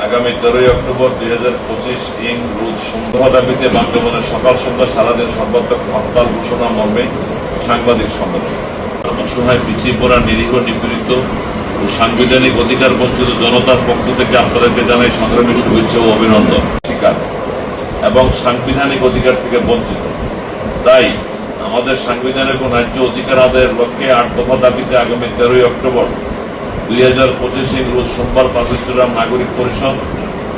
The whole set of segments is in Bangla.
আগামী 13 অক্টোবর 2025 ইং রোজ সোমবার দাবিতে বান্দরবানে সকাল সন্ধ্যা সারাদিন সর্বাত্মক হরতাল ঘোষণা মর্মে সাংবাদিক সম্মেলন। অসহায় পিছিয়ে পড়া নিরীহ নিপীড়িত ও সাংবিধানিক অধিকার বঞ্চিত জনতার পক্ষ থেকে আপনাদেরকে জানাই সংগ্রামী শুভেচ্ছা ও অভিনন্দন। শিকার এবং সাংবিধানিক অধিকার থেকে বঞ্চিত, তাই আমাদের সাংবিধানিক ও ন্যায্য অধিকার আদায়ের লক্ষ্যে 8 দফা দাবিতে আগামী 13 অক্টোবর 2025 রোজ সোমবার পার্বত্যগ্রাম নাগরিক পরিষদ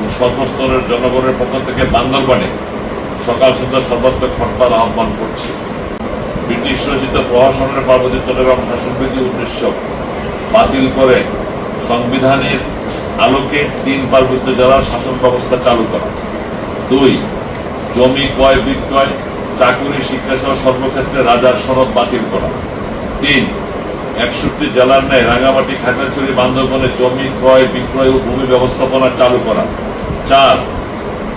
ও সর্বস্তরের জনগণের পক্ষ থেকে বান্দরবানে সকাল সন্ধ্যা সর্বাত্মক হরতাল আহ্বান করছে। ব্রিটিশ রচিত প্রশাসনের পার্বতী চট্টগ্রাম শাসনবিধি 1900 বাতিল করে সংবিধানের আলোকে 3 পার্বত্য জেলার শাসন ব্যবস্থা চালু করা। 2. জমি ক্রয় বিক্রয়, চাকুরি, শিক্ষা সহ সর্বক্ষেত্রে রাজার সনদ বাতিল করা। 3. 61 জেলার ন্যায় রাঙ্গামাটি, খাগড়াছড়ি, বান্দরবানে জমি ক্রয় বিক্রয় ও ভূমি ব্যবস্থাপনা চালু করা। 4.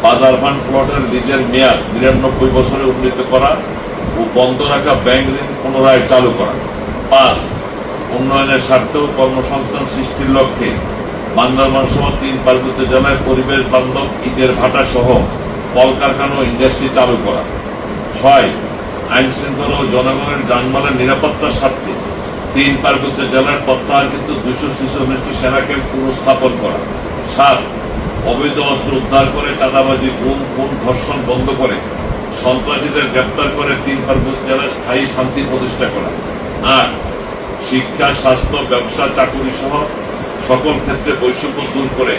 বাজার ফান্ড প্লটের লিজের মেয়াদ 99 বছরে উন্নীত করা ও বন্ধ রাখা ব্যাংক ঋণ পুনরায় চালু করা। 5. উন্নয়নের স্বার্থে ও কর্মসংস্থান সৃষ্টির লক্ষ্যে বান্দরবান সহ 3 পার্বত্য জেলায় পরিবেশ বান্ধব ইটের ভাটা সহ কলকারখানা ও ইন্ডাস্ট্রি চালু করা। 6. আইন শৃঙ্খলা ও জনগণের যানবাহনের নিরাপত্তার স্বার্থে 3 পার্বত্য জেলার প্রত্যাহারকৃত 246টি সেনা ক্যাম্প পুনঃস্থাপন করা। 7. অবৈধ অস্ত্র উদ্ধার করে চাঁদাবাজি, গুম, খুন, ধর্ষণ বন্ধ করে সন্ত্রাসীদের গ্রেপ্তার করে 3 পার্বত্য জেলায় স্থায়ী শান্তি প্রতিষ্ঠা করা। 8. শিক্ষা, স্বাস্থ্য, ব্যবসা, চাকুরি সহ সকল ক্ষেত্রে বৈষম্য দূর করে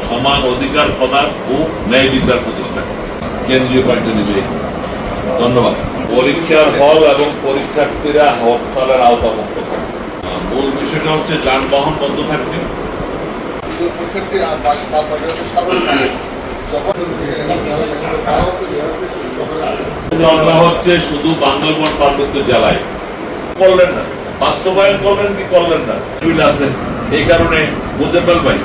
সমান অধিকার প্রদান ও ন্যায় বিচার প্রতিষ্ঠা করা। কেন্দ্রীয় কার্যালয়। ধন্যবাদ। পরীক্ষার হল এবং পরীক্ষার্থীরা হরতালের আওতামুক্ত থাকবে। মূল বিষয়টা হচ্ছে যানবাহন বন্ধ থাকবে। হচ্ছে শুধু বান্দরবান পার্বত্য জেলায় করলেন না, বাস্তবায়ন করলেন কি করলেন না, আছে এই কারণে বুঝতে পারবেন